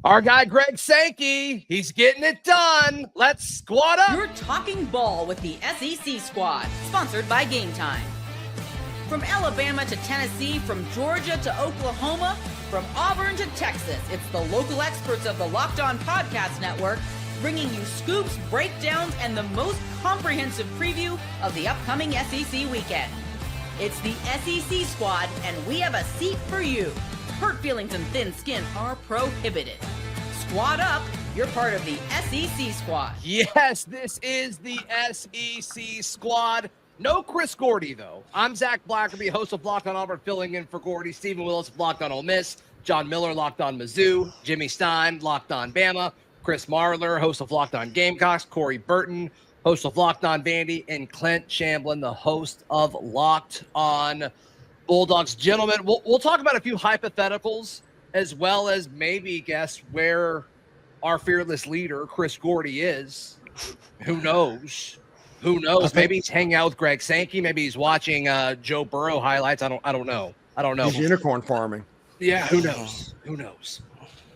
Our guy, Greg Sankey, he's getting it done. Let's squad up. You're talking ball with the SEC Squad, sponsored by Game Time. From Alabama to Tennessee, from Georgia to Oklahoma, from Auburn to Texas, it's the local experts of the Locked On Podcast Network bringing you scoops, breakdowns, and the most comprehensive preview of the upcoming SEC weekend. It's the SEC Squad, and we have a seat for you. Hurt feelings and thin skin are prohibited. Squad up, you're part of the SEC Squad. Yes, this is the SEC Squad. No Chris Gordy, though. I'm Zach Blackerby, host of Locked On Auburn, filling in for Gordy. Stephen Willis, Locked On Ole Miss. John Miller, Locked On Mizzou. Jimmy Stein, Locked On Bama. Chris Marler, host of Locked On Gamecocks. Corey Burton, host of Locked On Vandy. And Clint Shamblin, the host of Locked On Bulldogs. Gentlemen, we'll talk about a few hypotheticals as well as maybe guess where our fearless leader, Chris Gordy, is. Who knows? Who knows? Maybe he's hanging out with Greg Sankey. Maybe he's watching Joe Burrow highlights. I don't know. He's unicorn farming. Yeah, who knows? Who knows?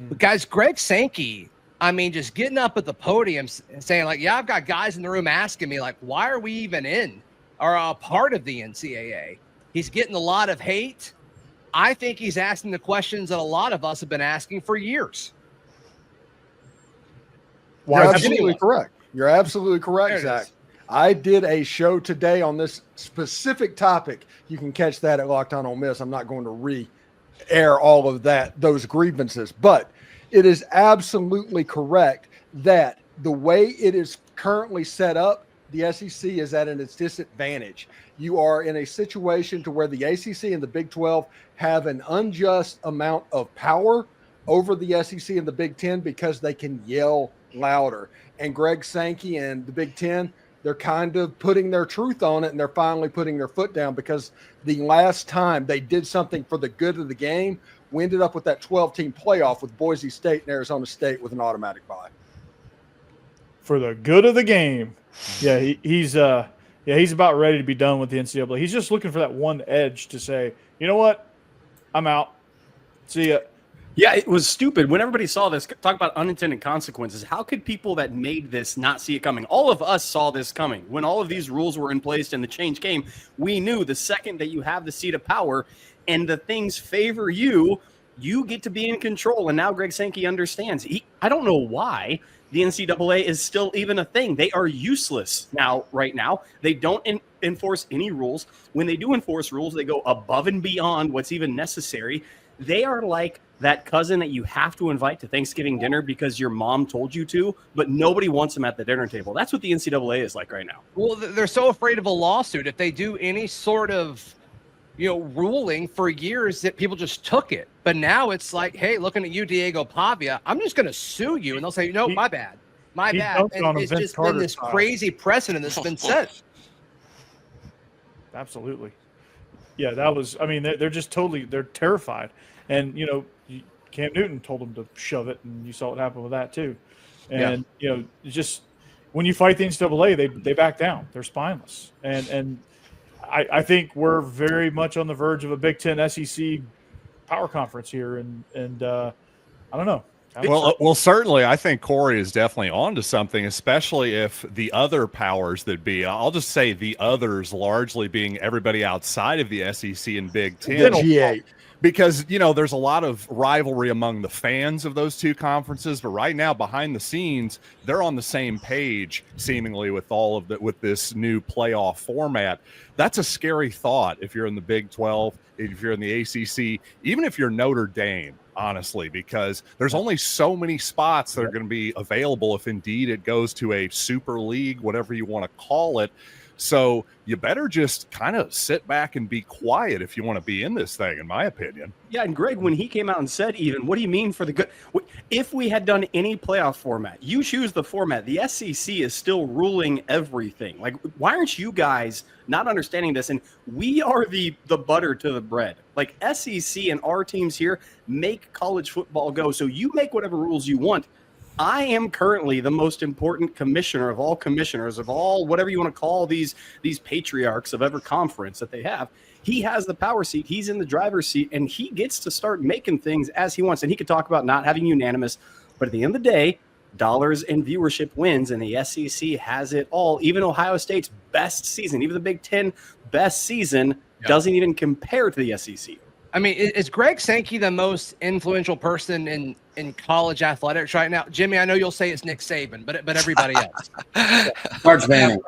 But guys, Greg Sankey, I mean, just getting up at the podium and saying, like, yeah, I've got guys in the room asking me, like, why are we even in or a part of the NCAA? He's getting a lot of hate. I think he's asking the questions that a lot of us have been asking for years. You're absolutely correct. You're absolutely correct, Zach. I did a show today on this specific topic. You can catch that at Locked On Ole Miss. I'm not going to re-air all of those grievances, but it is absolutely correct that the way it is currently set up, the SEC is at its disadvantage. You are in a situation to where the ACC and the Big 12 have an unjust amount of power over the SEC and the Big 10 because they can yell louder. And Greg Sankey and the Big 10, they're kind of putting their truth on it, and they're finally putting their foot down because the last time they did something for the good of the game, we ended up with that 12-team playoff with Boise State and Arizona State with an automatic bye. For the good of the game. Yeah, he's about ready to be done with the NCAA. He's just looking for that one edge to say, you know what, I'm out. See ya. Yeah, it was stupid. When everybody saw this, talk about unintended consequences, how could people that made this not see it coming? All of us saw this coming. When all of these rules were in place and the change came, we knew the second that you have the seat of power and the things favor you, you get to be in control. And now Greg Sankey understands. I don't know why the NCAA is still even a thing. They are useless right now. They don't enforce any rules. When they do enforce rules, they go above and beyond what's even necessary. They are like that cousin that you have to invite to Thanksgiving dinner because your mom told you to, but nobody wants them at the dinner table. That's what the NCAA is like right now. Well, they're so afraid of a lawsuit. If they do any sort of, ruling for years, that people just took it. But now it's like, hey, looking at you, Diego Pavia, I'm just going to sue you. And they'll say, no, my bad. My bad. And it's just been this crazy precedent that's been set. Absolutely. Yeah, that was, they're just they're terrified. And, Cam Newton told them to shove it, and you saw what happened with that too. And, just when you fight the NCAA, they back down. They're spineless. And I think we're very much on the verge of a Big Ten SEC power conference here. And I don't know. Well, certainly, I think Corey is definitely onto something, especially if the other powers that be, I'll just say the others largely being everybody outside of the SEC and Big Ten. G8. Because, there's a lot of rivalry among the fans of those two conferences, but right now, behind the scenes, they're on the same page, seemingly, with with this new playoff format. That's a scary thought if you're in the Big 12, if you're in the ACC, even if you're Notre Dame, honestly, because there's only so many spots that are going to be available if indeed it goes to a super league, whatever you want to call it. So you better just kind of sit back and be quiet if you want to be in this thing, in my opinion. Yeah, and Greg, when he came out and said what do you mean for the good? If we had done any playoff format, you choose the format. The SEC is still ruling everything. Like, why aren't you guys not understanding this? And we are the butter to the bread. Like, SEC and our teams here make college football go. So you make whatever rules you want. I am currently the most important commissioner of all commissioners, of all whatever you want to call these patriarchs of every conference that they have. He has the power seat. He's in the driver's seat, and he gets to start making things as he wants. And he could talk about not having unanimous, but at the end of the day, dollars and viewership wins, and the SEC has it all. Even Ohio State's best season, even the Big Ten best season, doesn't even compare to the SEC. I mean, is Greg Sankey the most influential person in college athletics right now? Jimmy, I know you'll say it's Nick Saban, but everybody else. March Vanning.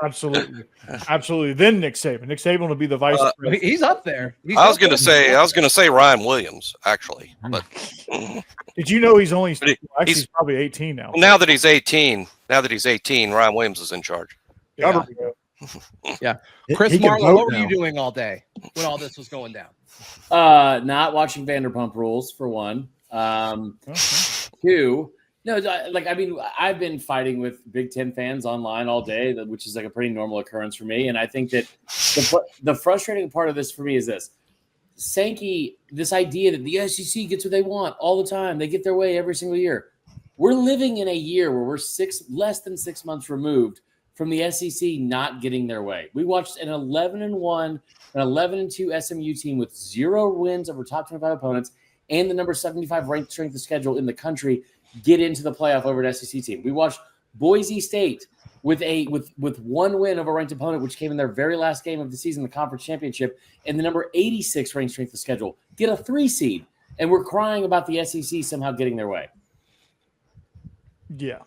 Absolutely. Then Nick Saban. Nick Saban will be the vice president. He's up there. I was going to say Ryan Williams, actually. But did you know he's probably 18 now? Now that he's 18, Ryan Williams is in charge. Yeah. Chris Marlowe, what were you doing all day when all this was going down? Not watching Vanderpump Rules, for one. Two, I've been fighting with Big Ten fans online all day, which is like a pretty normal occurrence for me. And I think that the frustrating part of this for me is this. Sankey, this idea that the SEC gets what they want all the time. They get their way every single year. We're living in a year where we're less than 6 months removed from the SEC not getting their way. We watched an 11-1, an 11-2 SMU team with 0 wins over top 25 opponents and the number 75 ranked strength of schedule in the country get into the playoff over an SEC team. We watched Boise State with 1 win over a ranked opponent, which came in their very last game of the season, the conference championship, and the number 86 ranked strength of schedule get a 3 seed. And we're crying about the SEC somehow getting their way. Yeah.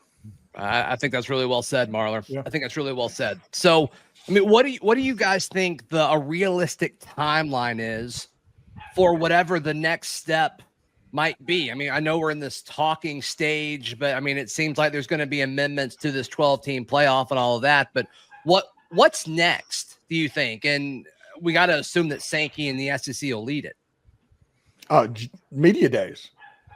I think that's really well said, Marler. Yeah. I think that's really well said. So, I mean, what do you guys think a realistic timeline is for whatever the next step might be? I mean, I know we're in this talking stage, but I mean, it seems like there's going to be amendments to this 12-team playoff and all of that. But what's next, do you think? And we got to assume that Sankey and the SEC will lead it. Media days.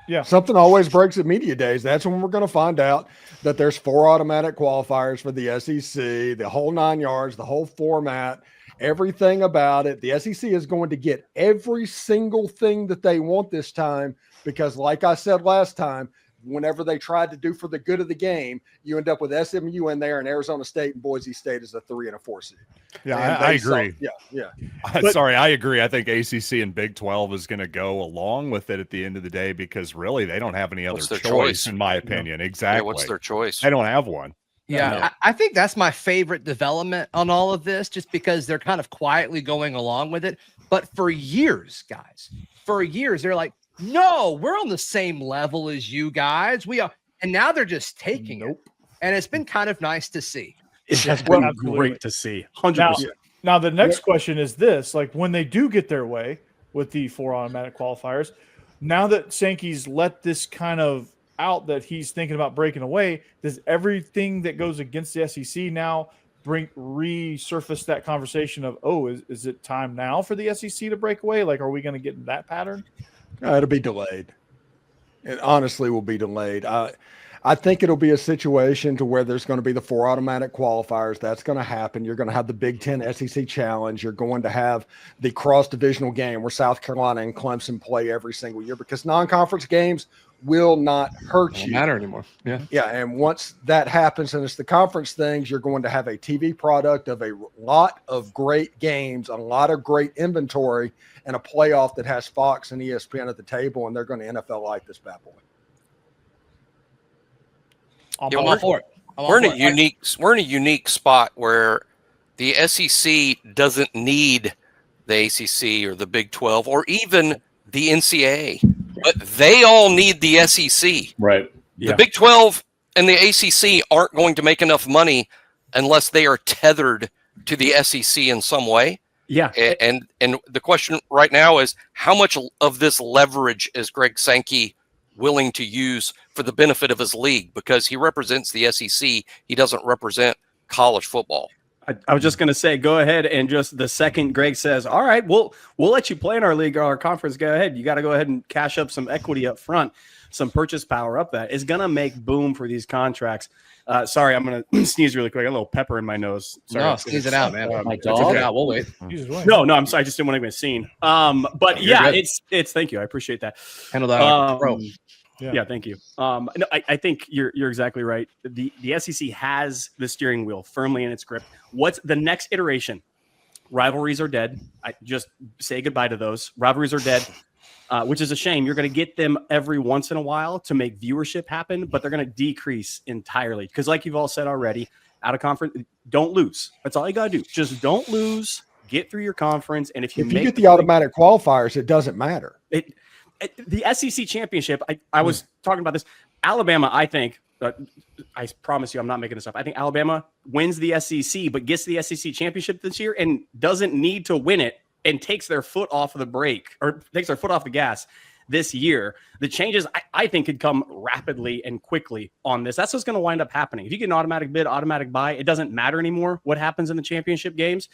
Yeah. Something always breaks at media days. That's when we're going to find out that there's 4 automatic qualifiers for the SEC, the whole 9 yards, the whole format, everything about it. The SEC is going to get every single thing that they want this time because, like I said last time, whenever they tried to do for the good of the game, you end up with SMU in there and Arizona State and Boise State as a 3 and a 4 seed. Yeah, I agree. Yeah. I agree. I think ACC and Big 12 is going to go along with it at the end of the day because really they don't have any other choice, in my opinion. Yeah. Exactly. Yeah, what's their choice? They don't have one. Yeah, No. I think that's my favorite development on all of this, just because they're kind of quietly going along with it. But for years, guys, they're like, no, we're on the same level as you guys. We are, and now they're just taking it. And it's been kind of nice to see. It has been great to see. 100%. Now, the next question is this: like, when they do get their way with the 4 automatic qualifiers, now that Sankey's let this kind of out that he's thinking about breaking away, does everything that goes against the SEC now resurface that conversation of, is it time now for the SEC to break away? Like, are we going to get in that pattern? It'll be delayed. It honestly will be delayed. I think it'll be a situation to where there's going to be the 4 automatic qualifiers. That's going to happen. You're going to have the Big Ten SEC Challenge. You're going to have the cross-divisional game where South Carolina and Clemson play every single year because non-conference games will not hurt you. Matter anymore. Yeah, and once that happens and it's the conference things, you're going to have a TV product of a lot of great games, a lot of great inventory, and a playoff that has Fox and ESPN at the table, and they're going to NFL-like this bad boy. I'm all for it. We're in a unique spot where the SEC doesn't need the ACC or the Big 12 or even the NCAA, but they all need the SEC. Right. The Big 12 and the ACC aren't going to make enough money unless they are tethered to the SEC in some way. Yeah. And the question right now is, how much of this leverage is Greg Sankey willing to use for the benefit of his league? Because he represents the SEC. He doesn't represent college football. I was just going to say, go ahead and just the second Greg says, all right, we'll let you play in our league or our conference, go ahead. You got to go ahead and cash up some equity up front, some purchase power up that is going to make boom for these contracts. Sorry, I'm going to sneeze really quick. I got a little pepper in my nose. Sorry. No, sneeze it out, man. My dog. It out. We'll wait. No, I'm sorry. I just didn't want to be seen. But yeah, it's thank you. I appreciate that. Handle that. Yeah, thank you. No, I think you're exactly right. The SEC has the steering wheel firmly in its grip. What's the next iteration? Rivalries are dead. I just say goodbye to those. Rivalries are dead, which is a shame. You're going to get them every once in a while to make viewership happen, but they're going to decrease entirely. Because like you've all said already, out of conference, don't lose. That's all you got to do. Just don't lose. Get through your conference. And if you get the automatic qualifiers, it doesn't matter. The SEC championship, I was talking about this. Alabama, I think, I promise you I'm not making this up. I think Alabama wins the SEC, but gets the SEC championship this year and doesn't need to win it and takes their foot off of the brake or takes their foot off the gas this year. The changes, I think, could come rapidly and quickly on this. That's what's going to wind up happening. If you get an automatic bid, automatic buy, it doesn't matter anymore what happens in the championship games.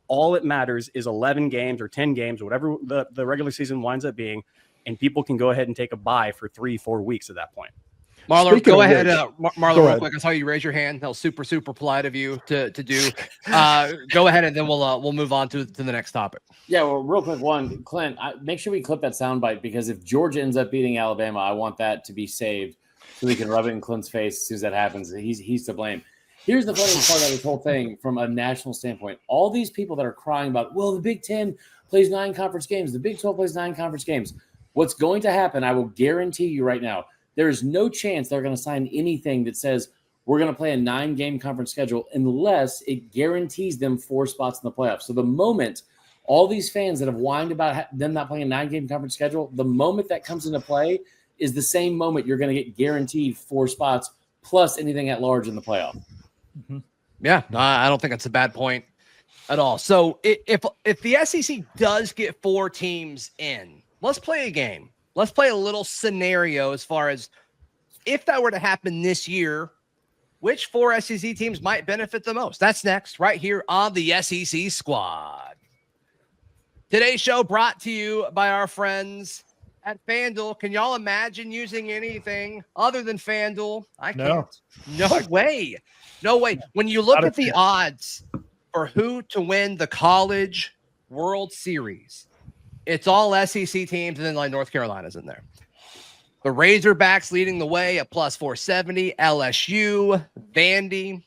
All it matters is 11 games or 10 games, or whatever the regular season winds up being, and people can go ahead and take a buy for 3-4 weeks at that point. Marler, go ahead. Marler, real quick. I saw you raise your hand. That was super, super polite of you to do. Go ahead, and then we'll move on to the next topic. Yeah, well, real quick, Clint, make sure we clip that soundbite, because if Georgia ends up beating Alabama, I want that to be saved so we can rub it in Clint's face as soon as that happens. He's to blame. Here's the funny part of this whole thing from a national standpoint. All these people that are crying about, well, the Big Ten plays 9 conference games. The Big 12 plays 9 conference games. What's going to happen, I will guarantee you right now, there is no chance they're going to sign anything that says we're going to play a 9-game conference schedule unless it guarantees them 4 spots in the playoffs. So the moment all these fans that have whined about them not playing a 9-game conference schedule, the moment that comes into play is the same moment you're going to get guaranteed 4 spots plus anything at large in the playoff. Mm-hmm. Yeah, I don't think that's a bad point at all. So if the SEC does get 4 teams in, let's play a game. Let's play a little scenario as far as if that were to happen this year, which 4 SEC teams might benefit the most? That's next, right here on the SEC Squad. Today's show brought to you by our friends at FanDuel. Can y'all imagine using anything other than FanDuel? I can't. No way. No way. When you look at the odds for who to win the College World Series, it's all SEC teams, and then like North Carolina's in there. The Razorbacks leading the way at plus 470. LSU, Vandy.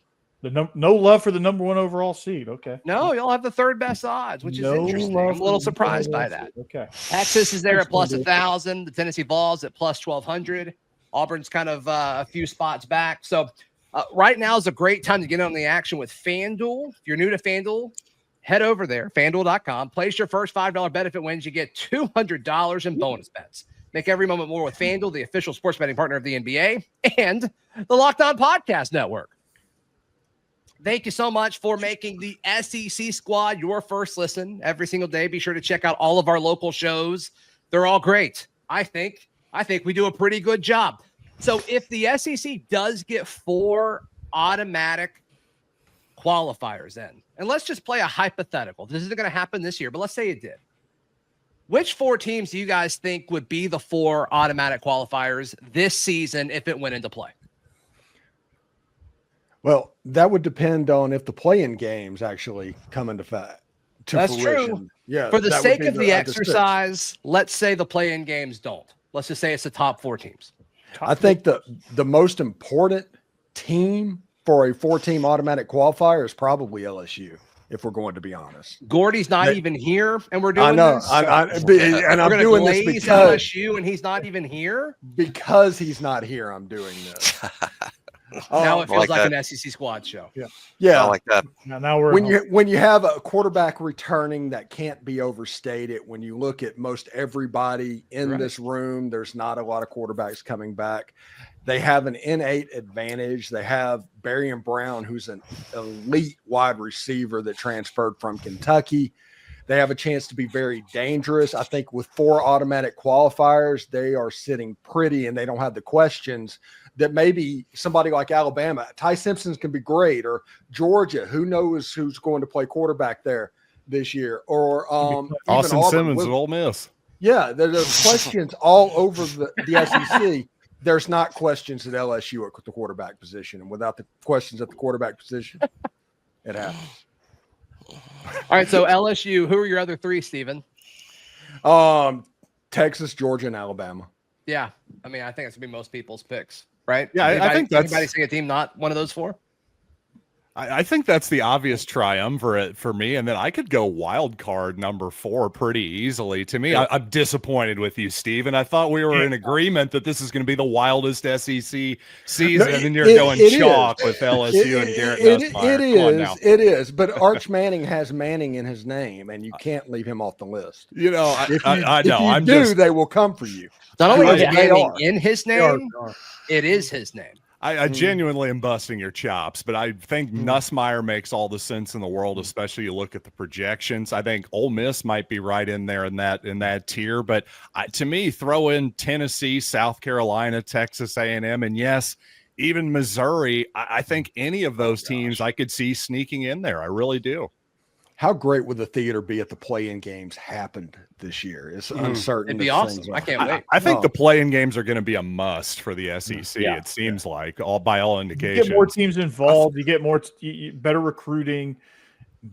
No love for the number 1 overall seed. Okay. No, y'all have the 3rd best odds, which is interesting. I'm a little surprised by that. Okay. Texas is there at plus 1,000. The Tennessee Vols at plus 1,200. Auburn's kind of a few spots back. So right now is a great time to get on the action with FanDuel. If you're new to FanDuel, head over there, FanDuel.com. Place your first $5 bet. If it wins, you get $200 in bonus bets. Make every moment more with FanDuel, the official sports betting partner of the NBA and the Locked On Podcast Network. Thank you so much for making the SEC Squad your first listen every single day. Be sure to check out all of our local shows. They're all great. I think we do a pretty good job. So if the SEC does get 4 automatic qualifiers in, and let's just play a hypothetical. This isn't going to happen this year, but let's say it did. Which 4 teams do you guys think would be the 4 automatic qualifiers this season if it went into play? Well, that would depend on if the Playin Games actually come into fact. That's fruition. true. Yeah. For the sake of the exercise, let's say the Playin Games don't. Let's just say it's the top 4 teams. I think the most important team for a 4-team automatic qualifier is probably LSU, if we're going to be honest. Gordy's not even here, and we're doing this. I'm doing this because LSU, and he's not even here. Because he's not here, I'm doing this. Now it feels like an SEC Squad show. Yeah, I like that. Now we're when you have a quarterback returning that can't be overstated. When you look at most everybody in this room, there's not a lot of quarterbacks coming back. They have an innate advantage. They have Barry Brown, who's an elite wide receiver that transferred from Kentucky. They have a chance to be very dangerous. I think with 4 automatic qualifiers, they are sitting pretty, and they don't have the questions that maybe somebody like Alabama, Ty Simpson can be great, or Georgia, who knows who's going to play quarterback there this year, or Austin Simmons at Ole Miss. Yeah, there's questions all over the SEC. There's not questions at LSU at the quarterback position, and without the questions at the quarterback position, it happens. All right, so LSU, who are your other 3, Steven? Texas, Georgia, and Alabama. Yeah, I mean, I think it's gonna be most people's picks, right? Yeah, I think that's anybody see a team not one of those four. I think that's the obvious triumvirate for me, and then I could go wild card number 4 pretty easily. To me, I'm disappointed with you, Steve, and I thought we were in agreement that this is going to be the wildest SEC season, and then you're going chalk with LSU and Garrett Nussmeier. It is, but Arch Manning has Manning in his name, and you can't leave him off the list. You know, I know. If you they will come for you. Not only is They Manning are. in his name, it is his name. I genuinely am busting your chops, but I think Nussmeier makes all the sense in the world, especially you look at the projections. I think Ole Miss might be right in there in that tier, but to me, throw in Tennessee, South Carolina, Texas A&M, and yes, even Missouri. I think any of those teams I could see sneaking in there. I really do. How great would the theater be if the play-in games happened this year? It's uncertain. It'd be awesome. I can't wait. I think the play-in games are going to be a must for the SEC. Yeah. It seems like by all indications. You get more teams involved. You get more better recruiting,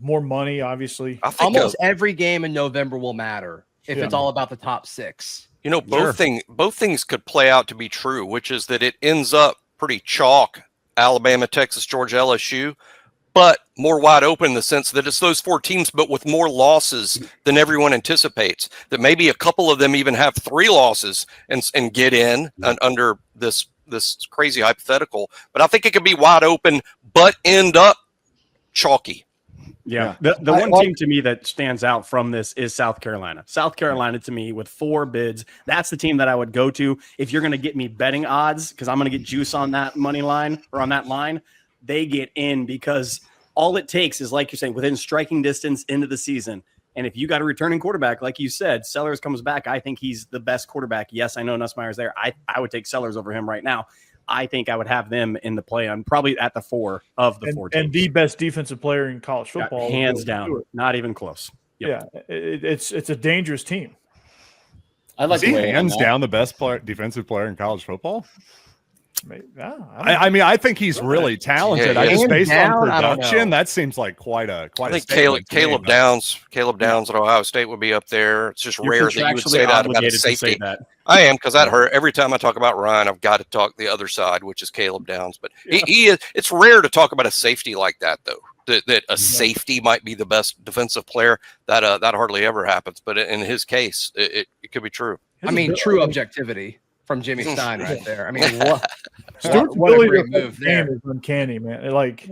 more money. Obviously, almost every game in November will matter if it's all about the top 6. You know, both things could play out to be true, which is that it ends up pretty chalk: Alabama, Texas, Georgia, LSU. But more wide open in the sense that it's those 4 teams, but with more losses than everyone anticipates. That maybe a couple of them even have 3 losses and get in under this crazy hypothetical. But I think it could be wide open, but end up chalky. Yeah. The one team to me that stands out from this is South Carolina. South Carolina, to me, with 4 bids, that's the team that I would go to if you're going to get me betting odds, because I'm going to get juice on that money line or on that line. They get in because all it takes is, like you're saying, within striking distance into the season. And if you got a returning quarterback, like you said, Sellers comes back. I think he's the best quarterback. Yes, I know Nussmeier's there. I would take Sellers over him right now. I think I would have them in the play on probably at the 4 of the 4 teams. And the best defensive player in college football. Hands down. Not even close. Yep. Yeah, it's a dangerous team. I like hands down the best defensive player in college football. I mean, I think he's really talented. I just based on production, that seems like quite a. I think Caleb Downs at Ohio State would be up there. It's just rare that you would say that about a safety. I am, because that hurt. Every time I talk about Ryan, I've got to talk the other side, which is Caleb Downs. But he is. It's rare to talk about a safety like that, though. That a safety might be the best defensive player. That hardly ever happens. But in his case, it could be true. I mean, true objectivity from Jimmy Stein right there. I mean, Stewart's what a ability great to move there. is uncanny, man. Like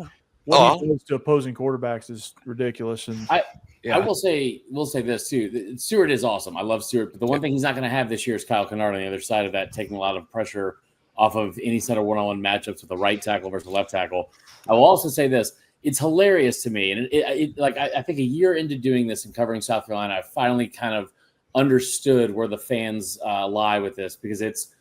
what he does to opposing quarterbacks is ridiculous. And I will say this too. Stewart is awesome. I love Stewart, but the one thing he's not going to have this year is Kyle Kennard on the other side of that, taking a lot of pressure off of any set of one-on-one matchups with the right tackle versus the left tackle. I will also say this. It's hilarious to me. And I think a year into doing this and covering South Carolina, I finally kind of understood where the fans lie with this, because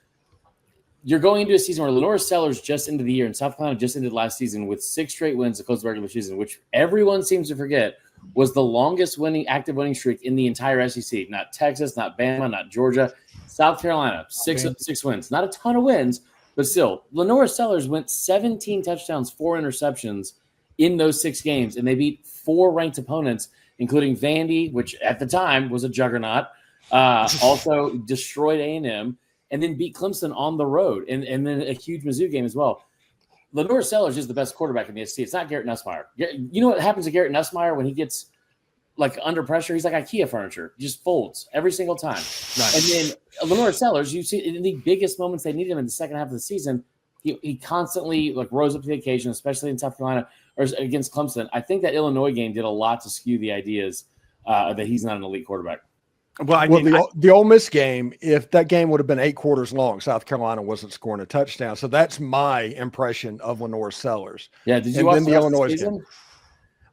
you're going into a season where Lenore Sellers just ended the year and South Carolina just ended last season with 6 straight wins to close the regular season, which everyone seems to forget was the longest active winning streak in the entire SEC. Not Texas, not Bama, not Georgia. South Carolina, 6 wins. Not a ton of wins, but still. Lenore Sellers went 17 touchdowns, 4 interceptions in those 6 games, and they beat 4 ranked opponents, including Vandy, which at the time was a juggernaut, also destroyed A&M, and then beat Clemson on the road, and then a huge Mizzou game as well. Lenore Sellers is the best quarterback in the SEC. It's not Garrett Nussmeier. You know what happens to Garrett Nussmeier when he gets under pressure? He's like IKEA furniture. He just folds every single time. Nice. And then Lenore Sellers, you see in the biggest moments they needed him in the second half of the season, he constantly rose up to the occasion, especially in South Carolina or against Clemson. I think that Illinois game did a lot to skew the ideas that he's not an elite quarterback. The Ole Miss game, if that game would have been 8 quarters long, South Carolina wasn't scoring a touchdown. So that's my impression of Lenore Sellers. Yeah, did you watch the Illinois game?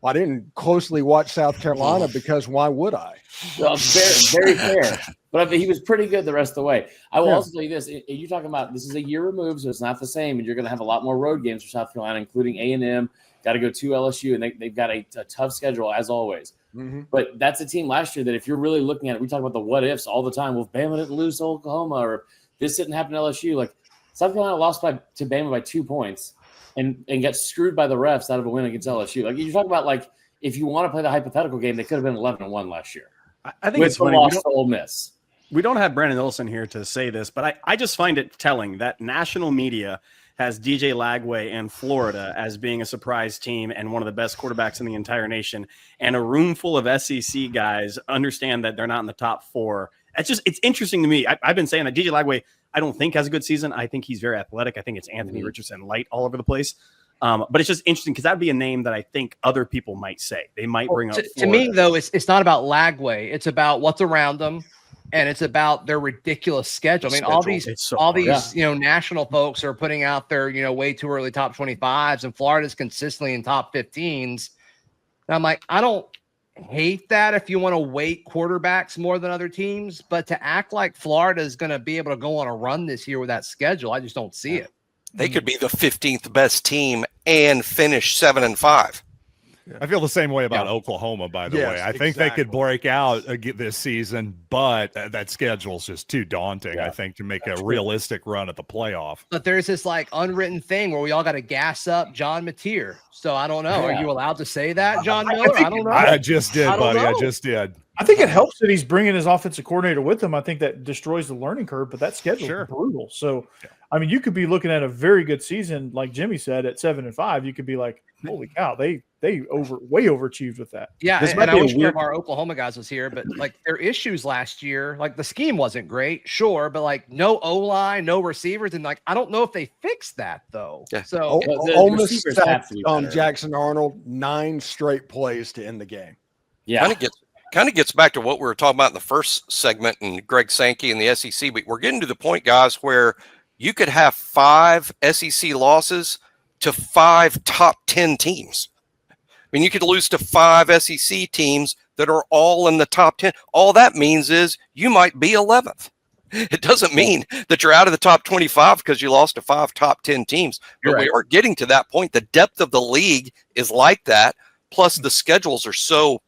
Well, I didn't closely watch South Carolina because why would I? Well, very fair. But he was pretty good the rest of the way. I will also tell you this. You're talking about this is a year removed, so it's not the same. And you're going to have a lot more road games for South Carolina, including A&M. Got to go to LSU, and they've got a tough schedule, as always. Mm-hmm. But that's a team last year that if you're really looking at it, we talk about the what ifs all the time. Well, if Bama didn't lose to Oklahoma, or this didn't happen to LSU, South Carolina lost to Bama by 2 points and got screwed by the refs out of a win against LSU. You're talking about if you want to play the hypothetical game, they could have been 11-1 last year. I think it's funny. Lost to Ole Miss. we don't have Brandon Olson here to say this, but I just find it telling that national media has DJ Lagway and Florida as being a surprise team and one of the best quarterbacks in the entire nation. And a room full of SEC guys understand that they're not in the top 4. It's interesting to me. I've been saying that DJ Lagway, I don't think has a good season. I think he's very athletic. I think it's Anthony Richardson light all over the place. But it's just interesting because that'd be a name that I think other people might say. They might bring up. To me, though, it's not about Lagway. It's about what's around them, and it's about their ridiculous schedule. I mean, all these national folks are putting out their way too early top 25s, and Florida's consistently in top 15s. And I'm like, I don't hate that if you want to weight quarterbacks more than other teams, but to act like Florida is going to be able to go on a run this year with that schedule, I just don't see it. They could be the 15th best team and finish 7-5. I feel the same way about Oklahoma, by the way. I think they could break out this season, but that schedule's just too daunting, I think, to make a realistic run at the playoff. But there's this unwritten thing where we all got to gas up John Mateer. So I don't know. Are you allowed to say that, John Miller? I don't know. I just did, buddy. I just did. I think it helps that he's bringing his offensive coordinator with him. I think that destroys the learning curve, but that schedule is brutal. So, I mean, you could be looking at a very good season, like Jimmy said, at 7-5. You could be like, holy cow, they way overachieved with that. Yeah, and I wish one of our Oklahoma guys was here, but their issues last year, the scheme wasn't great, sure, but no O-line, no receivers, and I don't know if they fixed that though. Yeah. So Ole Miss sacked Jackson Arnold 9 straight plays to end the game. Yeah, kind of gets back to what we were talking about in the first segment and Greg Sankey and the SEC. But we're getting to the point, guys, where you could have 5 SEC losses to 5 top 10 teams. I mean, you could lose to 5 SEC teams that are all in the top 10. All that means is you might be 11th. It doesn't mean that you're out of the top 25 because you lost to 5 top 10 teams. But we are getting to that point. The depth of the league is like that. Plus, the schedules are so,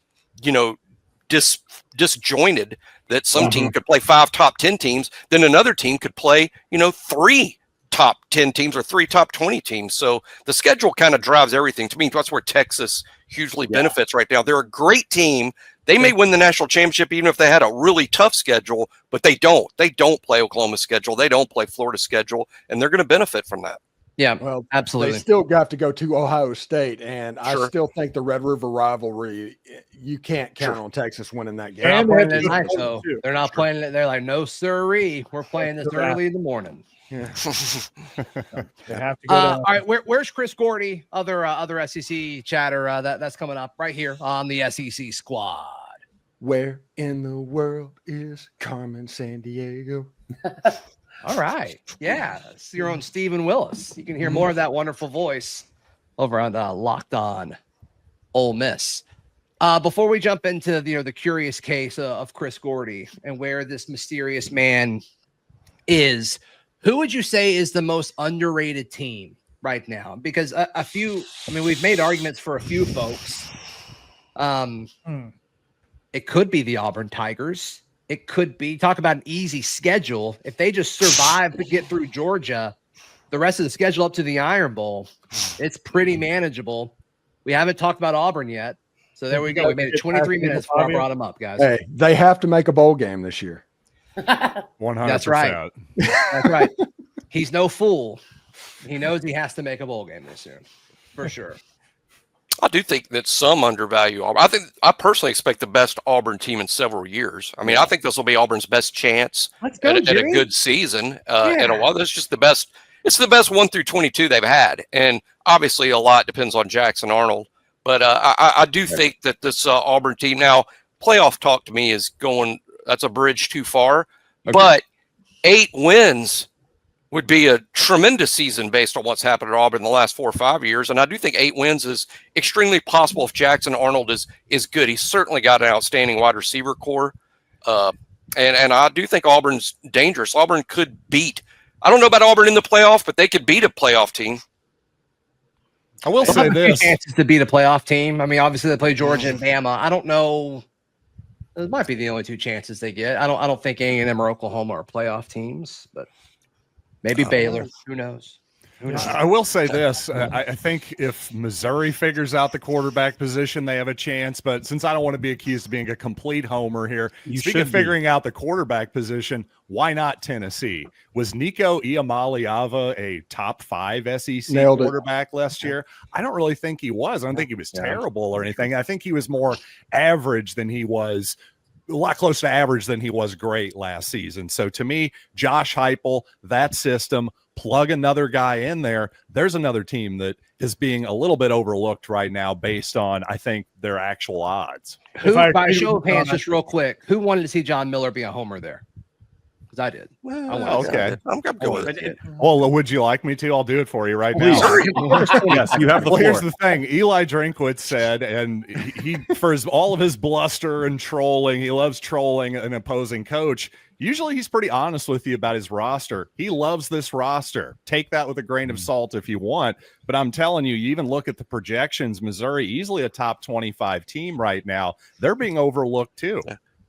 disjointed that some team could play 5 top 10 teams, then another team could play, 3 top 10 teams or 3 top 20 teams. So the schedule kind of drives everything. To me, that's where Texas hugely benefits right now. They're a great team. They may win the national championship even if they had a really tough schedule, but they don't. They don't play Oklahoma's schedule. They don't play Florida's schedule, and they're going to benefit from that. Yeah, well, absolutely. They still got to go to Ohio State, and I still think the Red River rivalry, you can't count on Texas winning that game. They're not playing it night, though. They're not playing it. They're like, no, sirree. We're playing this early in the morning. They have to go all right, where's Chris Gordy? Other SEC chatter that's coming up right here on the SEC Squad. Where in the world is Carmen Sandiego? All right. Yeah. It's your own Stephen Willis. You can hear more of that wonderful voice over on Locked On Ole Miss. Before we jump into the curious case of Chris Gordy and where this mysterious man is, who would you say is the most underrated team right now? Because we've made arguments for a few folks. It could be the Auburn Tigers. It could be, talk about an easy schedule. If they just survive to get through Georgia, the rest of the schedule up to the Iron Bowl, it's pretty manageable. We haven't talked about Auburn yet. So there we go. We made it 23 minutes before I brought them up, guys. Hey, they have to make a bowl game this year. 100%. That's right. That's right. He's no fool. He knows he has to make a bowl game this year, for sure. I do think that some undervalue Auburn. I personally expect the best Auburn team in several years. I mean, I think this will be Auburn's best chance at a good season in a while. That's just the best. It's the best 1 through 22 they've had, and obviously a lot depends on Jackson Arnold. But I do think that this Auburn team now playoff talk to me is going. That's a bridge too far. Okay. But 8 wins would be a tremendous season based on what's happened at Auburn in the last 4 or 5 years. And I do think 8 wins is extremely possible if Jackson Arnold is good. He's certainly got an outstanding wide receiver core. And I do think Auburn's dangerous. Auburn could beat, I don't know about Auburn in the playoff, but they could beat a playoff team. I will say this. Chances to beat a playoff team. I mean, obviously they play Georgia and Bama. I don't know. Those might be the only 2 chances they get. I don't think A&M or Oklahoma are playoff teams, but maybe Baylor. Who knows? I will say this. I think if Missouri figures out the quarterback position, they have a chance. But since I don't want to be accused of being a complete homer here, speaking of figuring out the quarterback position, why not Tennessee? Was Nico Iamaleava a top 5 SEC quarterback last year? I don't really think he was. I don't think he was terrible or anything. I think he was more average than he was, a lot closer to average than he was great last season. So to me, Josh Heupel, that system, plug another guy in there. There's another team that is being a little bit overlooked right now based on, I think, their actual odds. Who, by show of hands, just real quick, who wanted to see John Miller be a homer there? Because I did. Okay. I'm going with it. Well, would you like me to? I'll do it for you right now. Yes, you have the floor. Here's the thing. Eli Drinkwitz said, and he for all of his bluster and trolling, he loves trolling an opposing coach. Usually he's pretty honest with you about his roster. He loves this roster. Take that with a grain of salt if you want. But I'm telling you, you even look at the projections, Missouri, easily a top 25 team right now. They're being overlooked too.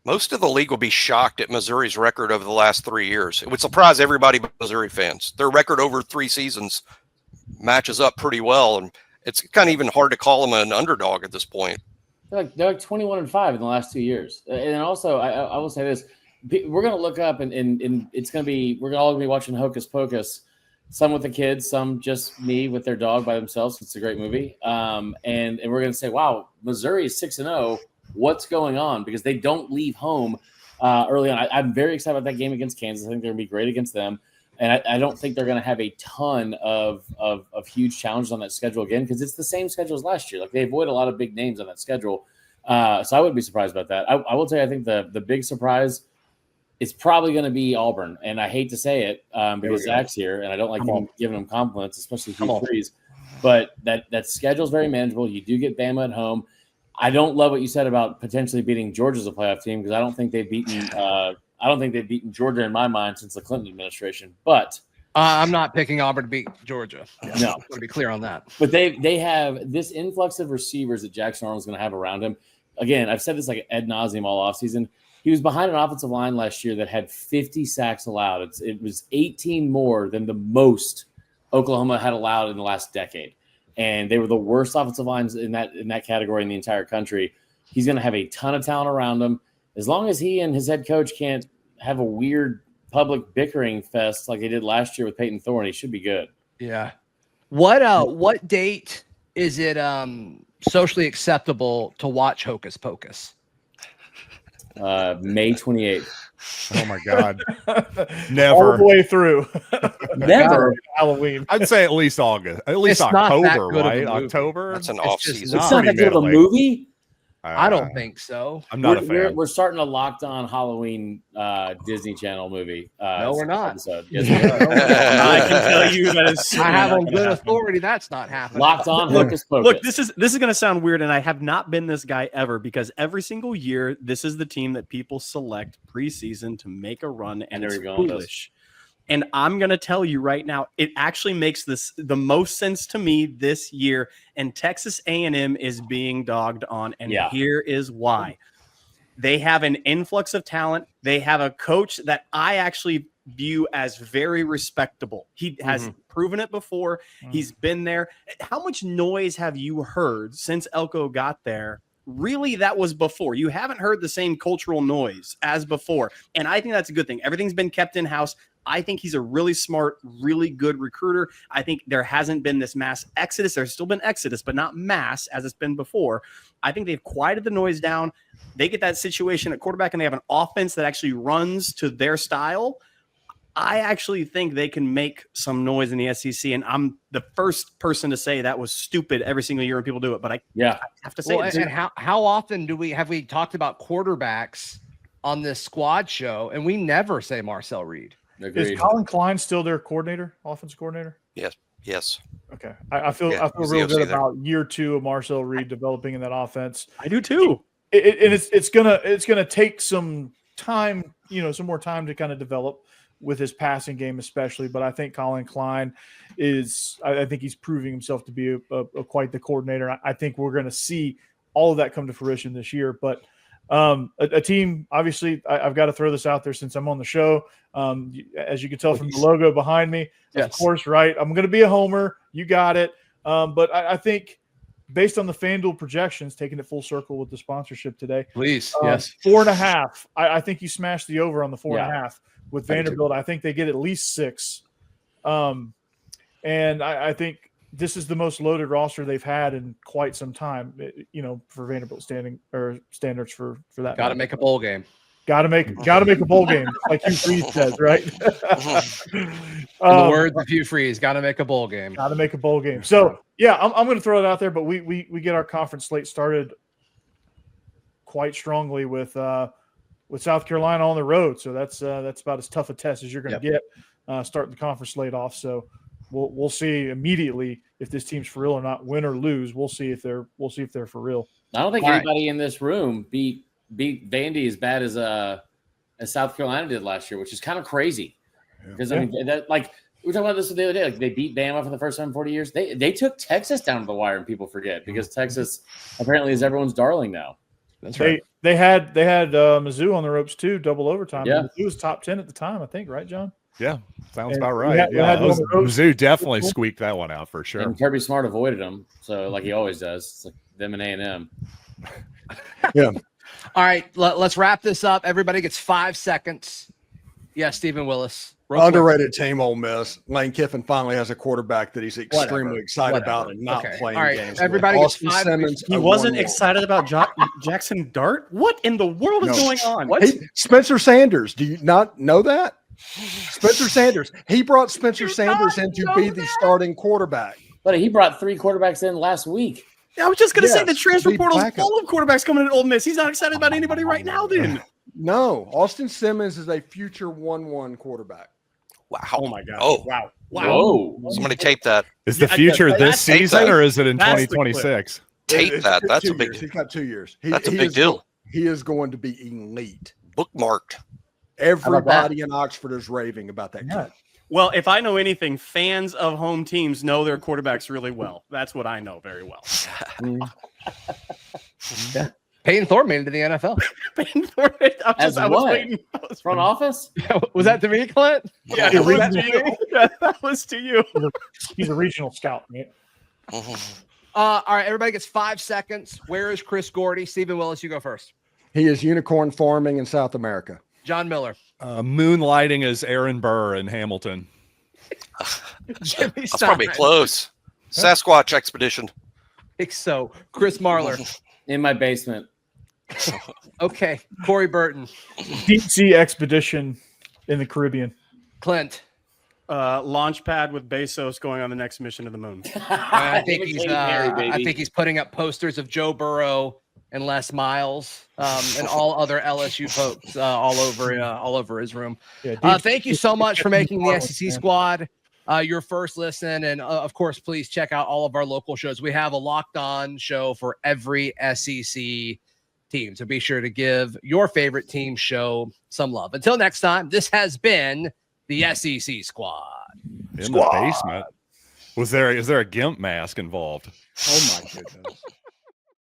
Most of the league will be shocked at Missouri's record over the last 3 years. It would surprise everybody but Missouri fans. Their record over 3 seasons matches up pretty well, and it's kind of even hard to call them an underdog at this point. They're like 21-5 in the last 2 years. And also, I will say this. We're going to look up and it's going to be, we're all going to be watching Hocus Pocus, some with the kids, some just me with their dog by themselves. It's a great movie. And we're going to say, wow, Missouri is 6-0. What's going on? Because they don't leave home early on. I'm very excited about that game against Kansas. I think they're going to be great against them. And I don't think they're going to have a ton of huge challenges on that schedule again, because it's the same schedule as last year. Like, they avoid a lot of big names on that schedule. So I wouldn't be surprised about that. I will tell you, I think the big surprise is probably going to be Auburn. And I hate to say it because Zach's here, and I don't like giving him compliments, especially huge threes. But that schedule is very manageable. You do get Bama at home. I don't love what you said about potentially beating Georgia as a playoff team, because I don't think they've beaten Georgia in my mind since the Clinton administration. But I'm not picking Auburn to beat Georgia. No, to be clear on that. But they have this influx of receivers that Jackson Arnold's going to have around him. Again, I've said this like ad nauseum all offseason. He was behind an offensive line last year that had 50 sacks allowed. It was 18 more than the most Oklahoma had allowed in the last decade. And they were the worst offensive lines in that category in the entire country. He's going to have a ton of talent around him. As long as he and his head coach can't have a weird public bickering fest like they did last year with Peyton Thorne, he should be good. Yeah. What date is it socially acceptable to watch Hocus Pocus? May 28th. Oh my God. Never. All the way through. Never. Halloween. I'd say at least August. At least October, right? October. That's an off season. It's not that good of a movie. I don't think so. I'm not a fan. We're starting a Locked On Halloween Disney Channel movie. No, we're not. Episode. Yes, we are. I can tell you that is. I have on good authority that's not happening. Locked On Hocus Pocus. Look, this is going to sound weird, and I have not been this guy ever, because every single year, this is the team that people select preseason to make a run, and it's foolish. And I'm going to tell you right now, it actually makes this the most sense to me this year, and Texas A&M is being dogged on, and here is why. They have an influx of talent. They have a coach that I actually view as very respectable. He has proven it before. He's been there. How much noise have you heard since Elko got there? Really, that was before. You haven't heard the same cultural noise as before. And I think that's a good thing. Everything's been kept in-house. I think he's a really smart, really good recruiter. I think there hasn't been this mass exodus. There's still been exodus, but not mass as it's been before. I think they've quieted the noise down. They get that situation at quarterback, and they have an offense that actually runs to their style. I actually think they can make some noise in the SEC, and I'm the first person to say that was stupid every single year when people do it. But I have to say, and how often have we talked about quarterbacks on this squad show, and we never say Marcel Reed? Agreed. Is Colin Klein still their coordinator, offensive coordinator? Yes. Okay. I feel real good about year 2 of Marcel Reed developing in that offense. I do too. It's gonna take some time, some more time to kind of develop with his passing game, especially. But I think Colin Klein I think he's proving himself to be a quite the coordinator. I think we're going to see all of that come to fruition this year. But A team, obviously, I've got to throw this out there since I'm on the show. As you can tell from the logo behind me, of course, right? I'm going to be a homer. You got it. But I think based on the FanDuel projections, taking it full circle with the sponsorship today. Please, 4.5. I think you smashed the over on the 4.5 with Vanderbilt. I think they get at least 6. And I think this is the most loaded roster they've had in quite some time, for Vanderbilt standards for that. Got to make a bowl game. Got to make a bowl game, like Hugh Freeze says, right? In the words of Hugh Freeze, got to make a bowl game. Got to make a bowl game. So I'm going to throw it out there, but we get our conference slate started quite strongly with South Carolina on the road. So that's about as tough a test as you're going to get starting the conference slate off. So we'll see immediately if this team's for real or not. Win or lose, we'll see if they're for real. I don't think anybody in this room beat Vandy as bad as South Carolina did last year, which is kind of crazy. Because I mean, that, like we were talking about this the other day, like they beat Bama for the first time in 40 years. They took Texas down to the wire, and people forget because Texas apparently is everyone's darling now. That's right. They had Mizzou on the ropes too, double overtime. Yeah, Mizzou was top 10 at the time, I think, right, John? Yeah, sounds about right. Mizzou definitely squeaked that one out for sure. And Kirby Smart avoided them, so like he always does. It's like them and A&M. Yeah. All right, let's wrap this up. Everybody gets 5 seconds. Yes, Stephen Willis. Underrated team, Ole Miss. Lane Kiffin finally has a quarterback that he's extremely excited about and not playing games. Everybody gets Austin 5 Simmons. He wasn't excited about Jackson Dart? What in the world is going on? What? Hey, Spencer Sanders. Do you not know that? Spencer Sanders. He brought Spencer Sanders in to be the starting quarterback. But he brought 3 quarterbacks in last week. I was just going to say the transfer portal is full of quarterbacks coming in Ole Miss. He's not excited about anybody right now, then. No, Austin Simmons is a future 1-1 quarterback. Wow. Oh, my God. Oh. Wow. Whoa. Somebody tape that. Is the future this season or is it in 2026? Tape that. That's a big deal. He's got 2 years. That's a big deal. He is going to be elite. Bookmarked. Everybody in Oxford is raving about that kid. Well, if I know anything, fans of home teams know their quarterbacks really well. That's what I know very well. Peyton Thorne made it to the NFL. Peyton Thorne. I was waiting. Front office? Was that to me, Clint? Yeah, that was to you. Yeah, that was to you. He's a regional scout, man. All right, everybody gets 5 seconds. Where is Chris Gordy? Stephen Willis, you go first. He is unicorn farming in South America. John Miller. Moonlighting as Aaron Burr in Hamilton. That's probably close. Sasquatch expedition. I think so. Chris Marler. In my basement. Okay. Corey Burton. Deep sea expedition in the Caribbean. Clint. Launch pad with Bezos going on the next mission to the moon. I think he's putting up posters of Joe Burrow and Les Miles and all other LSU folks all over his room. Yeah, thank you so much for making the SEC squad your first listen. And of course, please check out all of our local shows. We have a Locked On show for every SEC team. So be sure to give your favorite team show some love. Until next time, this has been the SEC squad. In the basement. Is there a GIMP mask involved? Oh my goodness.